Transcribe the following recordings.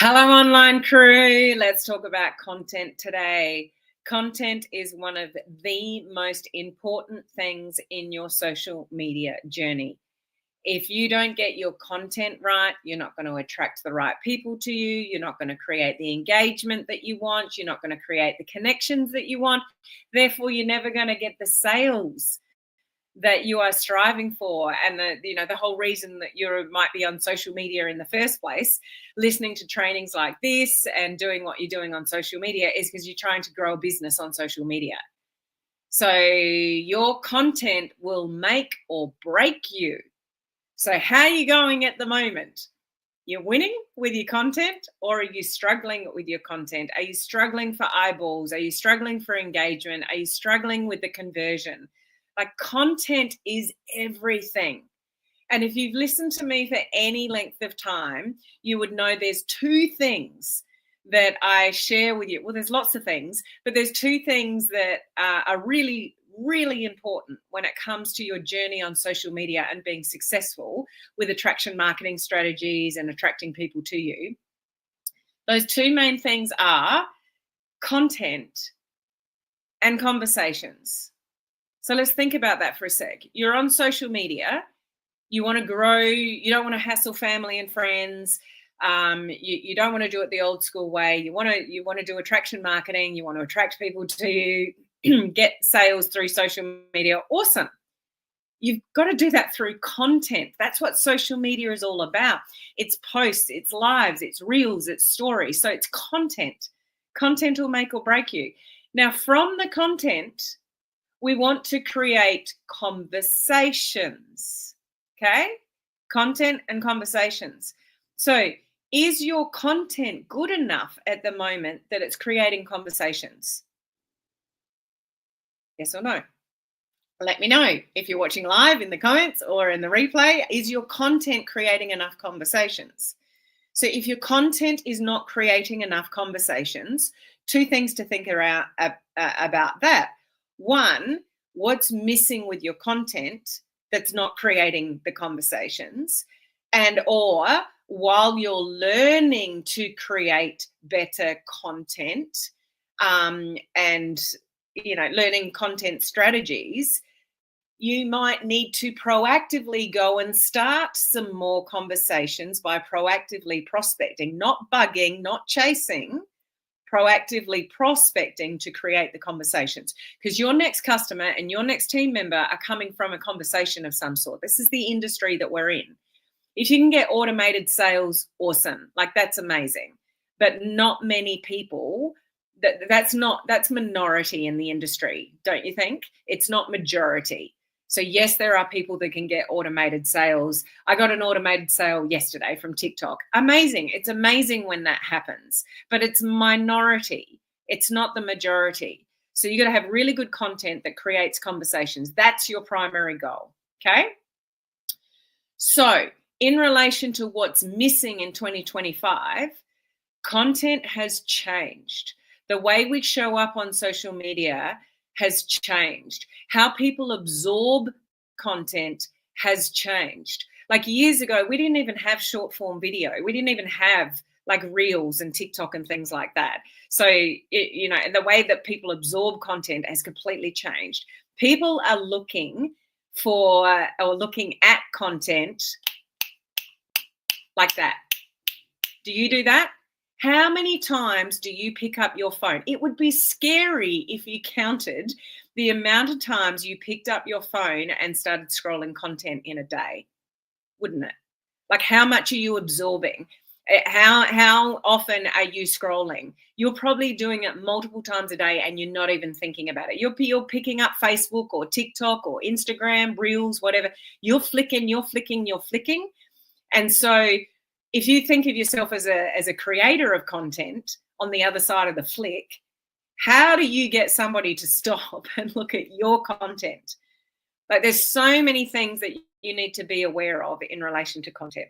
Hello, online crew. Let's talk about content today. Content is one of the most important things in your social media journey. If you don't get your content right, you're not going to attract the right people to you. You're not going to create the engagement that you want. You're not going to create the connections that you want. Therefore, you're never going to get the sales that you are striving for, and the whole reason that you might be on social media in the first place, listening to trainings like this and doing what you're doing on social media, is because you're trying to grow a business on social media. So your content will make or break you. So how are you going at the moment? You're winning with your content, or are you struggling with your content? Are you struggling for eyeballs? Are you struggling for engagement? Are you struggling with the conversion? Like, content is everything. And if you've listened to me for any length of time, you would know there's two things that I share with you. Well, there's lots of things, but there's two things that are really, really important when it comes to your journey on social media and being successful with attraction marketing strategies and attracting people to you. Those two main things are content and conversations. So let's think about that for a sec. You're on social media, you want to grow, you don't want to hassle family and friends. You don't want to do it the old school way. You want to do attraction marketing. You want to attract people to you, get sales through social media. Awesome. You've got to do that through content. That's what social media is all about. It's posts, it's lives, it's reels, it's stories. So it's content. Content will make or break you. Now, from the content, we want to create conversations. Okay? Content and conversations. So, is your content good enough at the moment that it's creating conversations? Yes or no? Let me know if you're watching live in the comments or in the replay. Is your content creating enough conversations? So if your content is not creating enough conversations, two things to think about that. One, what's missing with your content that's not creating the conversations? And or while you're learning to create better content and learning content strategies, you might need to proactively go and start some more conversations by proactively prospecting, not bugging, not chasing, proactively prospecting to create the conversations. Because your next customer and your next team member are coming from a conversation of some sort. This is the industry that we're in. If you can get automated sales, awesome. Like, that's amazing. But not many people, that's minority in the industry, don't you think? It's not majority. So yes, there are people that can get automated sales. I got an automated sale yesterday from TikTok. Amazing. It's amazing when that happens, but it's minority. It's not the majority. So you got to have really good content that creates conversations. That's your primary goal. Okay. So in relation to what's missing in 2025, content has changed. The way we show up on social media has changed. How people absorb content has changed. Like, years ago, we didn't even have short form video. We didn't even have like reels and TikTok and things like that. So, the way that people absorb content has completely changed. People are looking at content like that. Do you do that? How many times do you pick up your phone? It would be scary if you counted the amount of times you picked up your phone and started scrolling content in a day, wouldn't it? Like, how much are you absorbing? How often are you scrolling? You're probably doing it multiple times a day and you're not even thinking about it. You're picking up Facebook or TikTok or Instagram, Reels, whatever. You're flicking. And so if you think of yourself as a creator of content on the other side of the flick, how do you get somebody to stop and look at your content? Like, there's so many things that you need to be aware of in relation to content.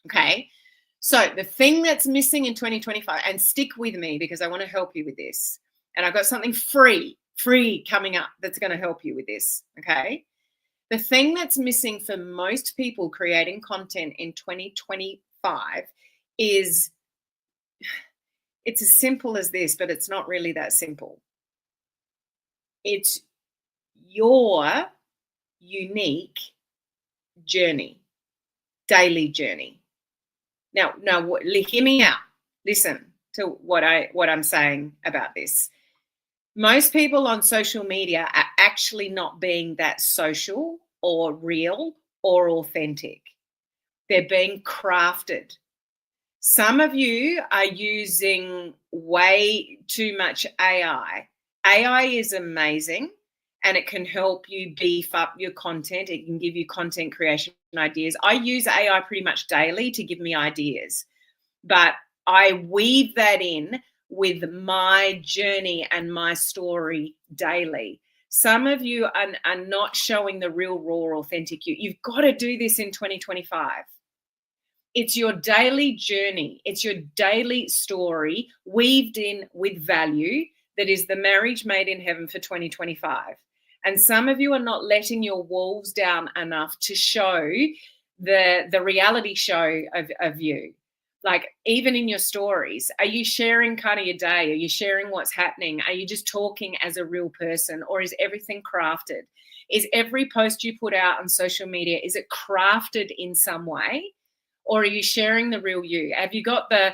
Okay. So the thing that's missing in 2025, and stick with me because I want to help you with this. And I've got something free coming up that's going to help you with this. Okay. The thing that's missing for most people creating content in 2025 is it's as simple as this, but it's not really that simple. It's your unique journey, daily journey. Now, hear me out. Listen to what I'm saying about this. Most people on social media are actually not being that social or real or authentic. They're being crafted. Some of you are using way too much AI. AI is amazing and it can help you beef up your content. It can give you content creation ideas. I use AI pretty much daily to give me ideas, but I weave that in with my journey and my story daily. Some of you are not showing the real, raw, authentic you. You've got to do this in 2025. It's your daily journey. It's your daily story weaved in with value that is the marriage made in heaven for 2025. And some of you are not letting your walls down enough to show the reality show of you. Like, even in your stories, are you sharing kind of your day? Are you sharing what's happening? Are you just talking as a real person, or is everything crafted? Is every post you put out on social media, is it crafted in some way? Or are you sharing the real you? Have you got the,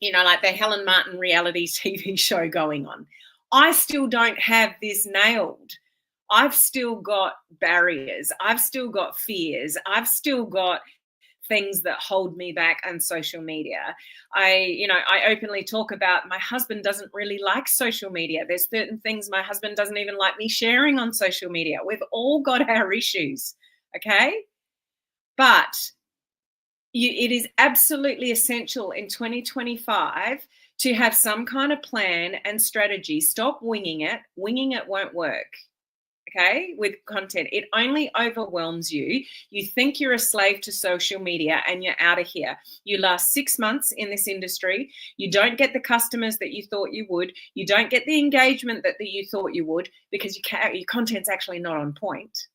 like the Helen Martin reality TV show going on? I still don't have this nailed. I've still got barriers. I've still got fears. I've still got things that hold me back on social media. I openly talk about my husband doesn't really like social media. There's certain things my husband doesn't even like me sharing on social media. We've all got our issues, okay? But it is absolutely essential in 2025 to have some kind of plan and strategy. Stop winging it. Winging it won't work. Okay, with content, it only overwhelms you. You think you're a slave to social media and you're out of here. You last 6 months in this industry. You don't get the customers that you thought you would. You don't get the engagement that you thought you would because your content's actually not on point.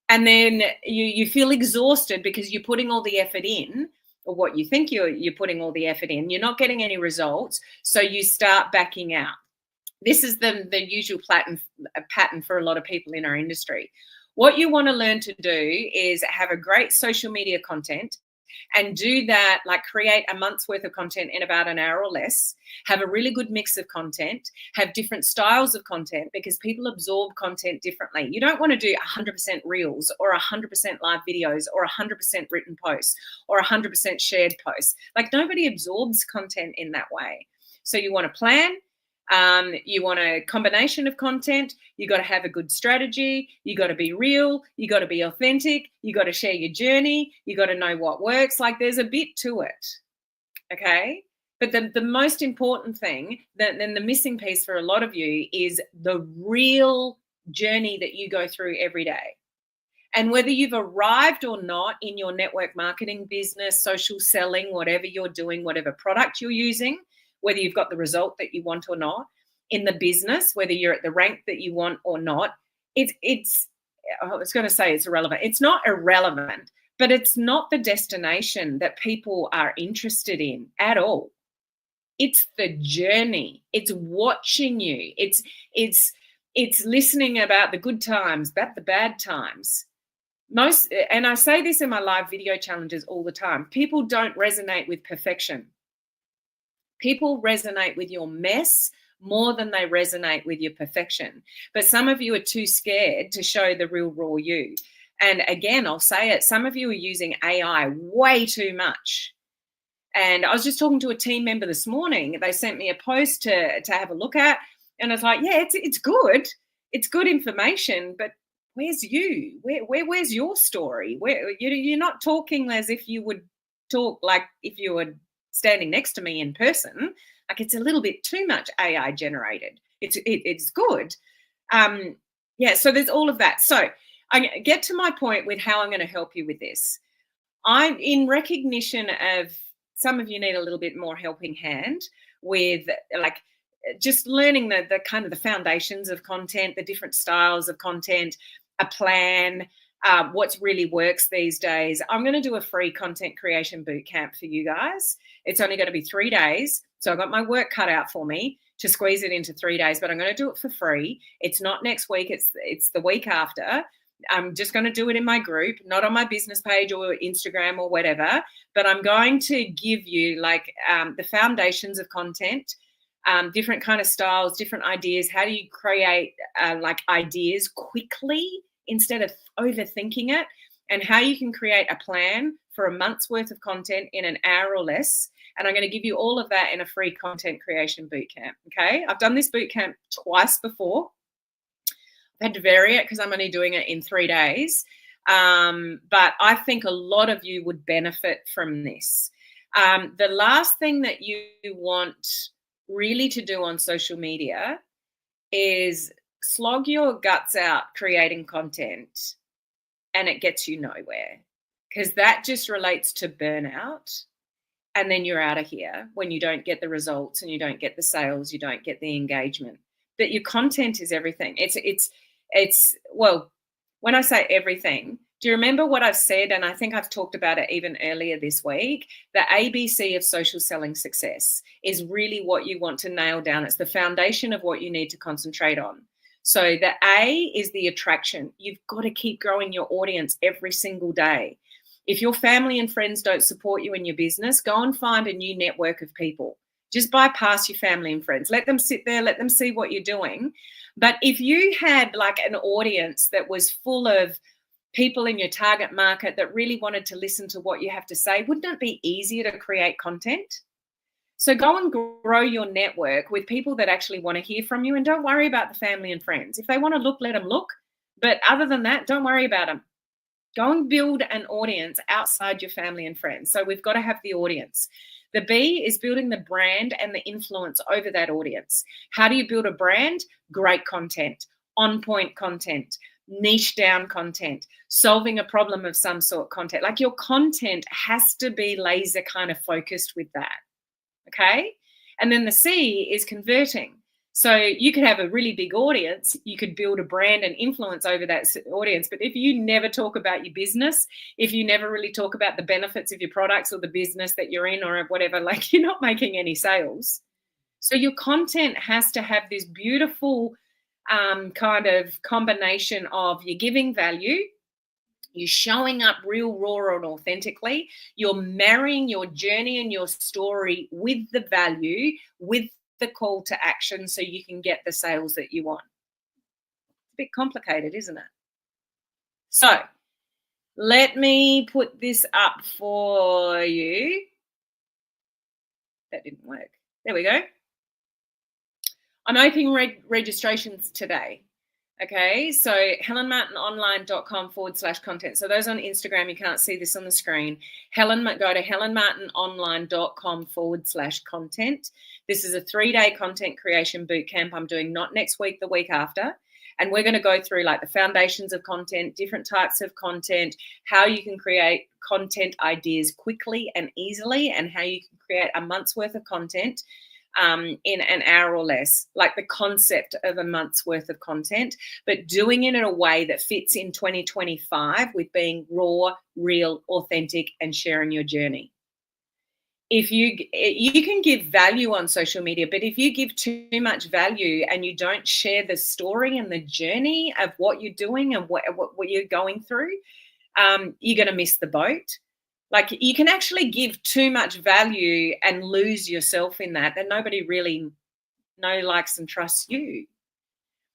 And then you feel exhausted because you're putting all the effort in, or what you think you're putting all the effort in. You're not getting any results, so you start backing out. This is the usual pattern for a lot of people in our industry. What you want to learn to do is have a great social media content and do that, like create a month's worth of content in about an hour or less, have a really good mix of content, have different styles of content because people absorb content differently. You don't want to do 100% reels or 100% live videos or 100% written posts or 100% shared posts. Like, nobody absorbs content in that way. So you want to plan. You want a combination of content. You got to have a good strategy. You got to be real. You got to be authentic. You got to share your journey. You got to know what works. Like, there's a bit to it. Okay. But the most important thing, then the missing piece for a lot of you, is the real journey that you go through every day. And whether you've arrived or not in your network marketing business, social selling, whatever you're doing, whatever product you're using, whether you've got the result that you want or not in the business, whether you're at the rank that you want or not, I was going to say it's irrelevant. It's not irrelevant, but it's not the destination that people are interested in at all. It's the journey. It's watching you. It's listening about the good times, about the bad times. And I say this in my live video challenges all the time, people don't resonate with perfection. People resonate with your mess more than they resonate with your perfection. But some of you are too scared to show the real raw you. And again, I'll say it, some of you are using AI way too much. And I was just talking to a team member this morning. They sent me a post to have a look at. And I was like, yeah, it's good. It's good information, but where's you? Where's your story? You're not talking as if you would talk like if you were standing next to me in person. Like, it's a little bit too much AI generated. It's good. So there's all of that. So I get to my point with how I'm going to help you with this. I'm in recognition of some of you need a little bit more helping hand with, like, just learning the kind of the foundations of content, the different styles of content, a plan, what's really works these days. I'm going to do a free content creation boot camp for you guys. It's only going to be 3 days. So I've got my work cut out for me to squeeze it into 3 days, but I'm going to do it for free. It's not next week. It's the week after. I'm just going to do it in my group, not on my business page or Instagram or whatever, but I'm going to give you like the foundations of content, different kind of styles, different ideas. How do you create like ideas quickly instead of overthinking it, and how you can create a plan for a month's worth of content in an hour or less. And I'm going to give you all of that in a free content creation bootcamp. Okay. I've done this bootcamp twice before. I've had to vary it because I'm only doing it in 3 days. But I think a lot of you would benefit from this. The last thing that you want really to do on social media is slog your guts out creating content and it gets you nowhere, because that just relates to burnout. And then you're out of here when you don't get the results and you don't get the sales, you don't get the engagement. But your content is everything. It's well, when I say everything, do you remember what I've said? And I think I've talked about it even earlier this week. The ABC of social selling success is really what you want to nail down. It's the foundation of what you need to concentrate on. So the A is the attraction. You've got to keep growing your audience every single day. If your family and friends don't support you in your business, go and find a new network of people. Just bypass your family and friends. Let them sit there, let them see what you're doing. But if you had like an audience that was full of people in your target market that really wanted to listen to what you have to say, wouldn't it be easier to create content? So go and grow your network with people that actually want to hear from you, and don't worry about the family and friends. If they want to look, let them look. But other than that, don't worry about them. Go and build an audience outside your family and friends. So we've got to have the audience. The B is building the brand and the influence over that audience. How do you build a brand? Great content, on-point content, niche down content, solving a problem of some sort content. Like your content has to be laser kind of focused with that. Okay. And then the C is converting. So you could have a really big audience. You could build a brand and influence over that audience. But if you never talk about your business, if you never really talk about the benefits of your products or the business that you're in or whatever, like you're not making any sales. So your content has to have this beautiful kind of combination of you're giving value, you're showing up real, raw, and authentically. You're marrying your journey and your story with the value, with the call to action, so you can get the sales that you want. It's a bit complicated, isn't it? So let me put this up for you. That didn't work. There we go. I'm opening registrations today. Okay, so helenmartinonline.com/content. So those on Instagram, you can't see this on the screen. Go to helenmartinonline.com/content. This is a 3-day content creation bootcamp I'm doing, not next week, the week after. And we're going to go through like the foundations of content, different types of content, how you can create content ideas quickly and easily, and how you can create a month's worth of content in an hour or less, like the concept of a month's worth of content, but doing it in a way that fits in 2025 with being raw, real, authentic, and sharing your journey. If you can give value on social media, but if you give too much value and you don't share the story and the journey of what you're doing and what you're going through, you're going to miss the boat. Like you can actually give too much value and lose yourself in that, and nobody really likes and trusts you.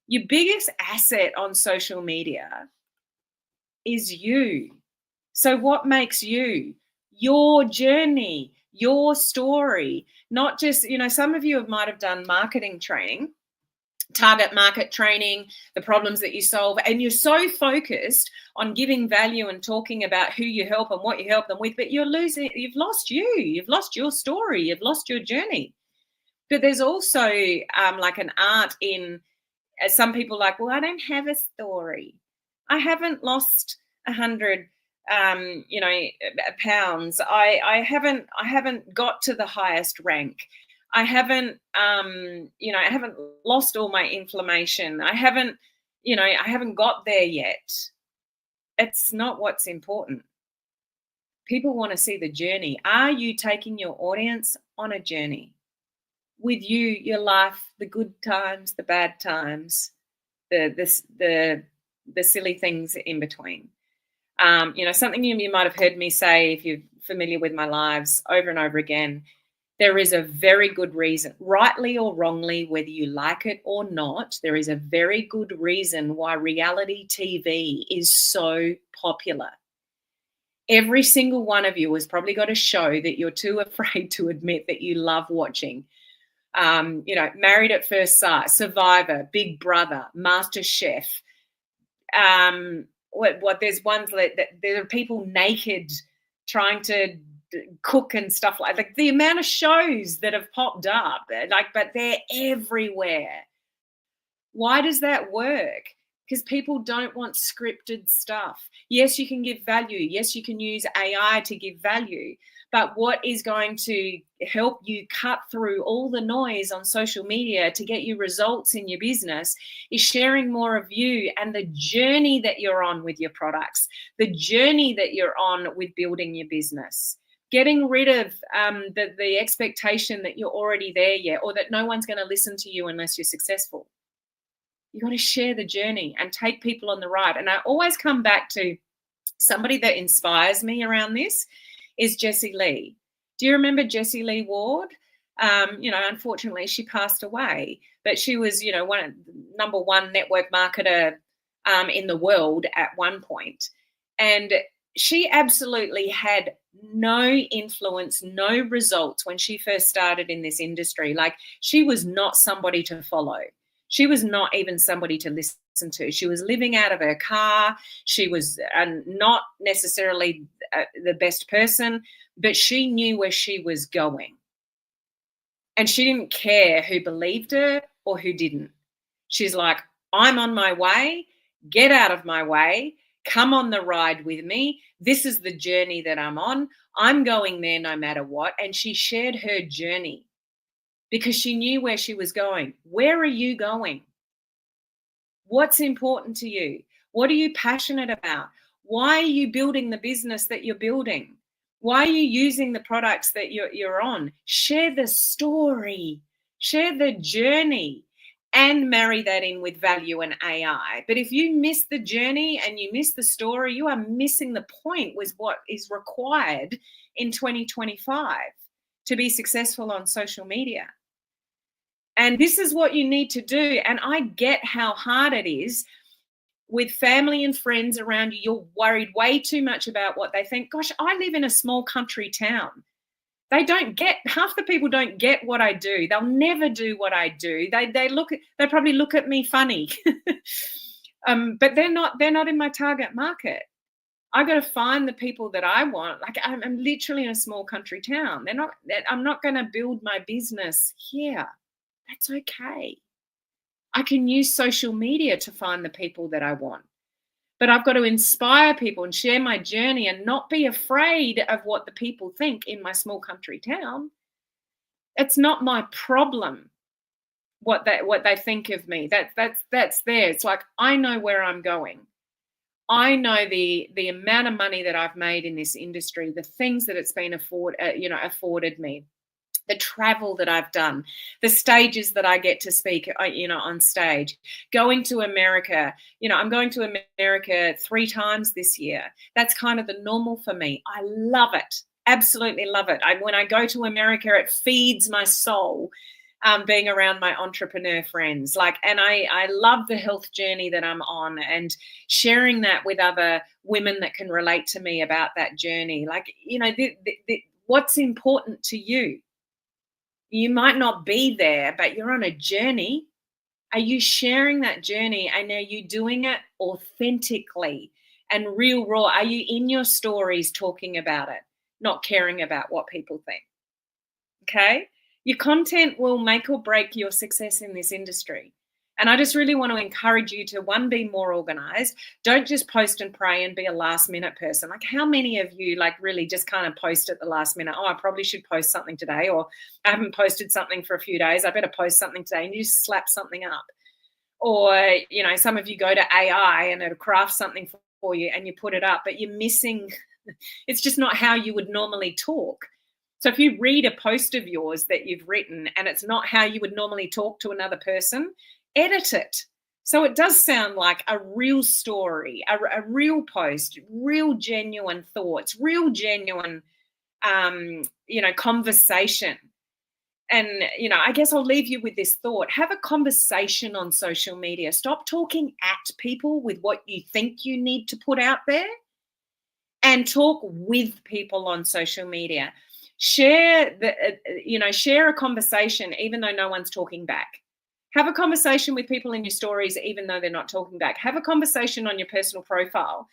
Your biggest asset on social media is you. So what makes you? Your journey, your story, not just, some of you might have done marketing training, target market training, the problems that you solve, and you're so focused on giving value and talking about who you help and what you help them with, but you've lost you've lost your story, you've lost your journey. But there's also like an art in, some people like, well, I don't have a story. I haven't lost 100 pounds. I haven't got to the highest rank. I haven't lost all my inflammation. I haven't got there yet. It's not what's important. People want to see the journey. Are you taking your audience on a journey with you, your life, the good times, the bad times, the silly things in between? Something you might have heard me say, if you're familiar with my lives, over and over again. There is a very good reason, rightly or wrongly, whether you like it or not, there is a very good reason why reality TV is so popular. Every single one of you has probably got a show that you're too afraid to admit that you love watching. Married at First Sight, Survivor, Big Brother, Master Chef. There's ones that there are people naked trying to cook and stuff like the amount of shows that have popped up, but they're everywhere. Why does that work? Because people don't want scripted stuff. Yes, you can give value. Yes, you can use AI to give value. But what is going to help you cut through all the noise on social media to get you results in your business is sharing more of you and the journey that you're on with your products, the journey that you're on with building your business. Getting rid of the expectation that you're already there yet, or that no one's going to listen to you unless you're successful. You got to share the journey and take people on the ride. And I always come back to somebody that inspires me around this is Jessie Lee. Do you remember Jessie Lee Ward? Unfortunately, she passed away, but she was, number one network marketer in the world at one point. And she absolutely had no influence, no results when she first started in this industry. Like, she was not somebody to follow. She was not even somebody to listen to. She was living out of her car. She was not necessarily the best person, but she knew where she was going. And she didn't care who believed her or who didn't. She's like, I'm on my way. Get out of my way. Come on the ride with me. This is the journey that I'm on. I'm going there no matter what. And she shared her journey because she knew where she was going. Where are you going? What's important to you? What are you passionate about? Why are you building the business that you're building? Why are you using the products that you're on? Share the story, share the journey, and marry that in with value and AI. But if you miss the journey and you miss the story, you are missing the point with what is required in 2025 to be successful on social media. And this is what you need to do. And I get how hard it is with family and friends around you. You're worried way too much about what they think. Gosh, I live in a small country town. Half the people don't get what I do. They'll never do what I do. They probably look at me funny. But they're not in my target market. I got to find the people that I want. Like, I'm literally in a small country town. I'm not going to build my business here. That's okay. I can use social media to find the people that I want. But I've got to inspire people and share my journey and not be afraid of what the people think in my small country town. It's not my problem what they think of me. That's theirs. It's like, I know where I'm going. I know the amount of money that I've made in this industry, the things that it's been afforded me. The travel that I've done, the stages that I get to speak, on stage, going to America. I'm going to America 3 times this year. That's kind of the normal for me. I love it. Absolutely love it. When I go to America, it feeds my soul, being around my entrepreneur friends. And I love the health journey that I'm on and sharing that with other women that can relate to me about that journey. What's important to you? You might not be there, but you're on a journey. Are you sharing that journey, and are you doing it authentically and real raw? Are you in your stories talking about it, not caring about what people think? Okay? Your content will make or break your success in this industry. And I just really want to encourage you to, one, be more organized. Don't just post and pray and be a last minute person. Like, how many of you really just kind of post at the last minute? Oh, I probably should post something today, or I haven't posted something for a few days. I better post something today, and you just slap something up. Or, some of you go to AI and it'll craft something for you and you put it up, but you're missing, it's just not how you would normally talk. So if you read a post of yours that you've written and it's not how you would normally talk to another person, edit it. So it does sound like a real story, a real post, real genuine thoughts, real genuine, conversation. And, I guess I'll leave you with this thought. Have a conversation on social media. Stop talking at people with what you think you need to put out there, and talk with people on social media. Share share a conversation even though no one's talking back. Have a conversation with people in your stories even though they're not talking back. Have a conversation on your personal profile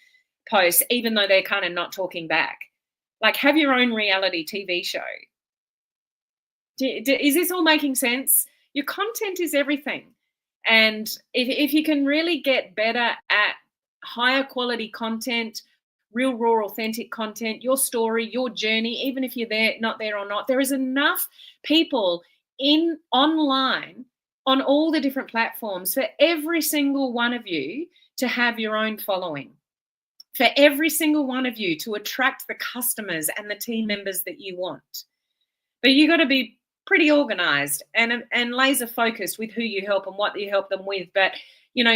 posts even though they're kind of not talking back. Like, have your own reality TV show. Is this all making sense? Your content is everything. And if you can really get better at higher quality content, real, raw, authentic content, your story, your journey, even if you're not there or not, there is enough people online on all the different platforms for every single one of you to have your own following, for every single one of you to attract the customers and the team members that you want. But you got to be pretty organized and laser focused with who you help and what you help them with. But,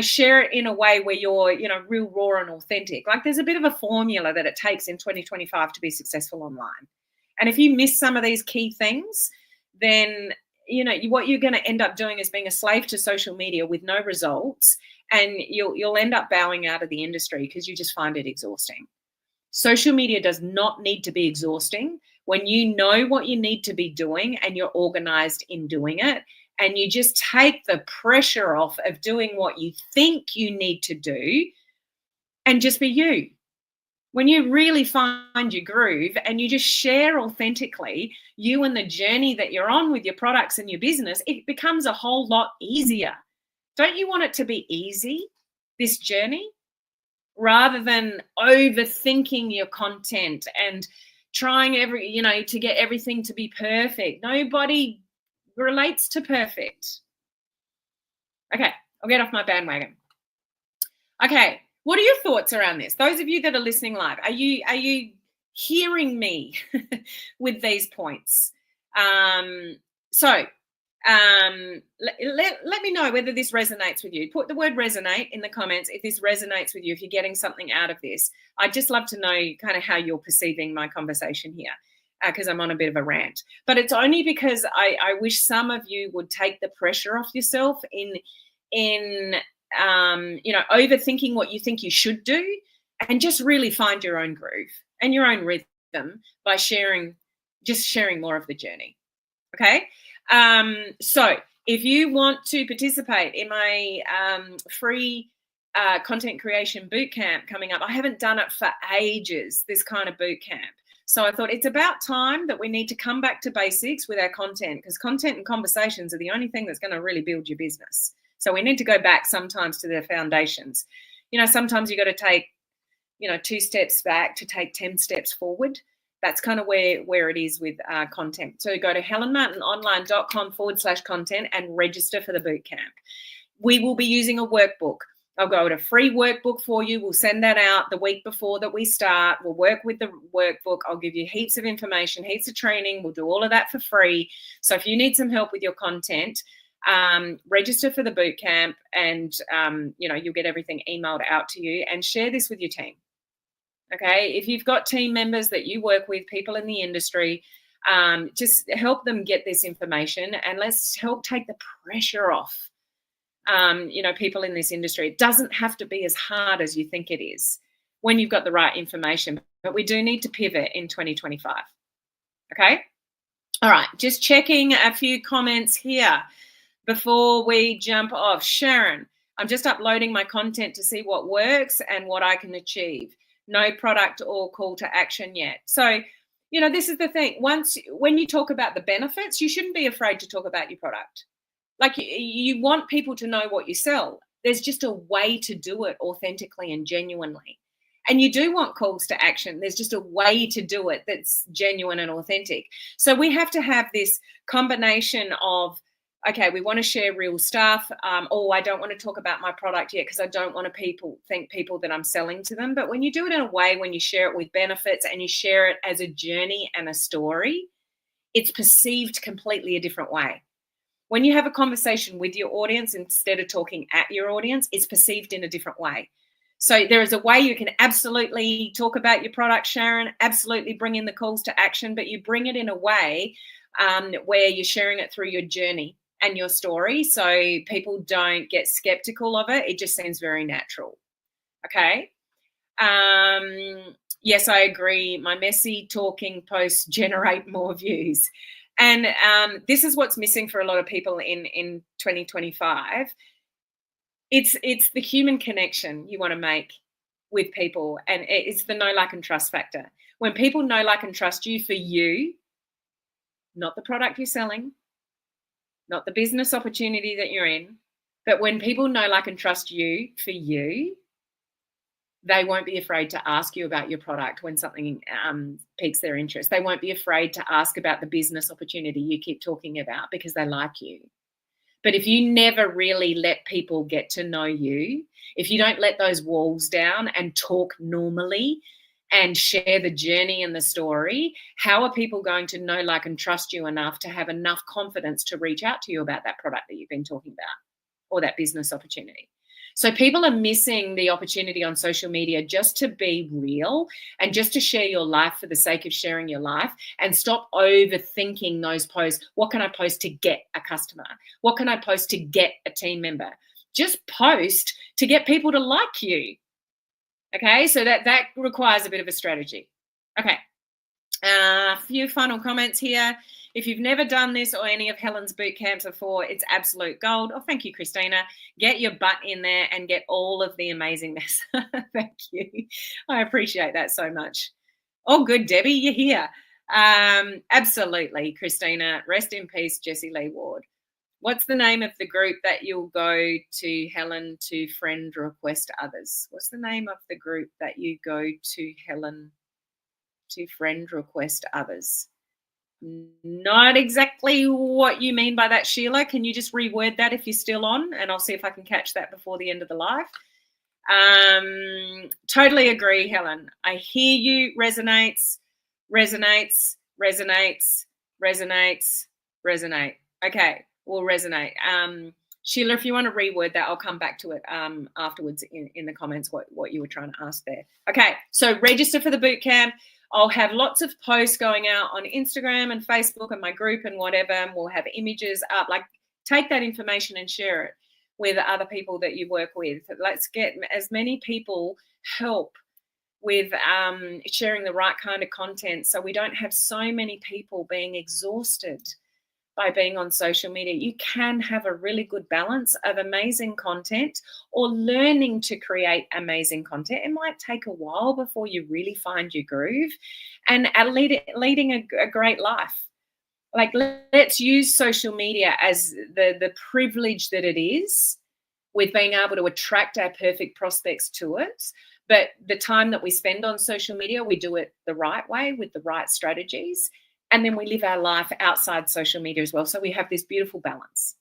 share it in a way where you're, real, raw and authentic. Like, there's a bit of a formula that it takes in 2025 to be successful online. And if you miss some of these key things, then, what you're going to end up doing is being a slave to social media with no results. And you'll end up bowing out of the industry because you just find it exhausting. Social media does not need to be exhausting when you know what you need to be doing and you're organized in doing it, and you just take the pressure off of doing what you think you need to do and just be you. When you really find your groove and you just share authentically you and the journey that you're on with your products and your business, it becomes a whole lot easier. Don't you want it to be easy, this journey? Rather than overthinking your content and trying to get everything to be perfect. Nobody relates to perfect. Okay, I'll get off my bandwagon. Okay, what are your thoughts around this? Those of you that are listening live, are you hearing me with these points? Let me know whether this resonates with you. Put the word resonate in the comments if this resonates with you, if you're getting something out of this. I'd just love to know kind of how you're perceiving my conversation here, because I'm on a bit of a rant. But it's only because I wish some of you would take the pressure off yourself in overthinking what you think you should do, and just really find your own groove and your own rhythm by sharing more of the journey. Okay. So if you want to participate in my free content creation bootcamp coming up, I haven't done it for ages, this kind of bootcamp. So I thought it's about time that we need to come back to basics with our content, because content and conversations are the only thing that's going to really build your business. So we need to go back sometimes to the foundations. Sometimes you got to take, 2 steps back to take 10 steps forward. That's kind of where it is with content. So go to helenmartinonline.com/content and register for the bootcamp. We will be using a workbook. I'll go with a free workbook for you. We'll send that out the week before that we start. We'll work with the workbook. I'll give you heaps of information, heaps of training. We'll do all of that for free. So if you need some help with your content, register for the bootcamp, and you'll get everything emailed out to you, and share this with your team. Okay, if you've got team members that you work with, people in the industry, just help them get this information, and let's help take the pressure off. People in this industry. It doesn't have to be as hard as you think it is when you've got the right information, but we do need to pivot in 2025. Okay. All right. Just checking a few comments here before we jump off. Sharon, I'm just uploading my content to see what works and what I can achieve. No product or call to action yet. So, this is the thing. When you talk about the benefits, you shouldn't be afraid to talk about your product. Like, you want people to know what you sell. There's just a way to do it authentically and genuinely. And you do want calls to action. There's just a way to do it that's genuine and authentic. So we have to have this combination of okay, we want to share real stuff. Oh, I don't want to talk about my product yet because I don't want to think that I'm selling to them. But when you do it in a way, when you share it with benefits and you share it as a journey and a story, it's perceived completely a different way. When you have a conversation with your audience instead of talking at your audience, it's perceived in a different way. So there is a way you can absolutely talk about your product, Sharon, absolutely bring in the calls to action, but you bring it in a way where you're sharing it through your journey and your story, so people don't get skeptical of it. It just seems very natural. Okay. Yes, I agree. My messy talking posts generate more views. And this is what's missing for a lot of people in 2025. It's the human connection you want to make with people, and it's the know, like, and trust factor. When people know, like, and trust you for you, not the product you're selling, not the business opportunity that you're in, but when people know, like, and trust you for you, they won't be afraid to ask you about your product when something piques their interest. They won't be afraid to ask about the business opportunity you keep talking about because they like you. But if you never really let people get to know you, if you don't let those walls down and talk normally and share the journey and the story, how are people going to know, like, and trust you enough to have enough confidence to reach out to you about that product that you've been talking about or that business opportunity? So people are missing the opportunity on social media just to be real and just to share your life for the sake of sharing your life, and stop overthinking those posts. What can I post to get a customer? What can I post to get a team member? Just post to get people to like you. Okay, so that requires a bit of a strategy. Okay, a few final comments here. If you've never done this or any of Helen's boot camps before, it's absolute gold. Oh, thank you, Christina. Get your butt in there and get all of the amazingness. Thank you. I appreciate that so much. Oh, good, Debbie, you're here. Absolutely, Christina. Rest in peace, Jessie Lee Ward. What's the name of the group that you'll go to, Helen, to friend request others? What's the name of the group that you go to, Helen, to friend request others? Not exactly what you mean by that, Sheila. Can you just reword that if you're still on? And I'll see if I can catch that before the end of the live. Totally agree, Helen. I hear you. Resonates. Okay, we'll resonate. Sheila, if you want to reword that, I'll come back to it afterwards in the comments what you were trying to ask there. Okay, so register for the bootcamp. I'll have lots of posts going out on Instagram and Facebook and my group and whatever, and we'll have images up. Like, take that information and share it with other people that you work with. Let's get as many people help with sharing the right kind of content, so we don't have so many people being exhausted by being on social media. You can have a really good balance of amazing content or learning to create amazing content. It might take a while before you really find your groove, and leading a great life. Like, let's use social media as the privilege that it is, with being able to attract our perfect prospects to it. But the time that we spend on social media, we do it the right way with the right strategies. And then we live our life outside social media as well. So we have this beautiful balance.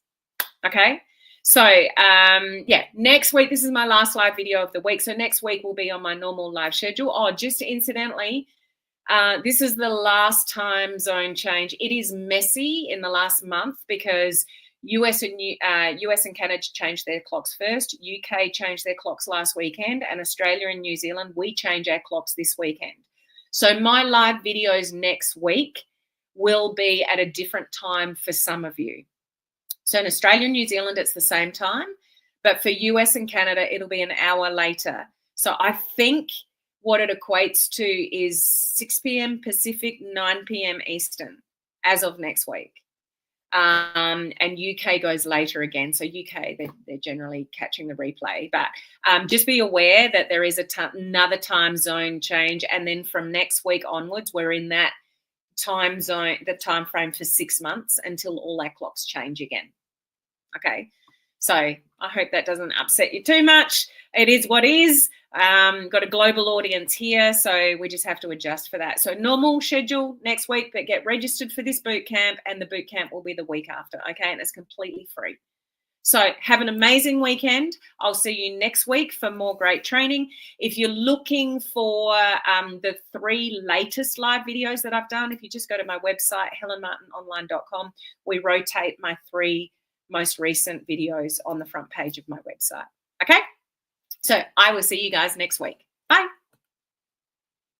Okay. So, yeah, next week, this is my last live video of the week. So next week will be on my normal live schedule. Oh, just incidentally, this is the last time zone change. It is messy in the last month because US and Canada changed their clocks first. UK changed their clocks last weekend, and Australia and New Zealand, we change our clocks this weekend. So my live videos next week will be at a different time for some of you. So in Australia and New Zealand, it's the same time, but for US and Canada, it'll be an hour later. So I think what it equates to is 6 p.m. Pacific, 9 p.m. Eastern as of next week. And UK goes later again. So UK, they're generally catching the replay. But just be aware that there is another time zone change. And then from next week onwards, we're in that time zone, the time frame for 6 months until all our clocks change again. Okay. So I hope that doesn't upset you too much. It is what is. Got a global audience here, so we just have to adjust for that. So normal schedule next week, but get registered for this boot camp, and the boot camp will be the week after, okay? And it's completely free. So have an amazing weekend. I'll see you next week for more great training. If you're looking for the 3 latest live videos that I've done, if you just go to my website, helenmartinonline.com, we rotate my 3 most recent videos on the front page of my website. Okay? So I will see you guys next week. Bye.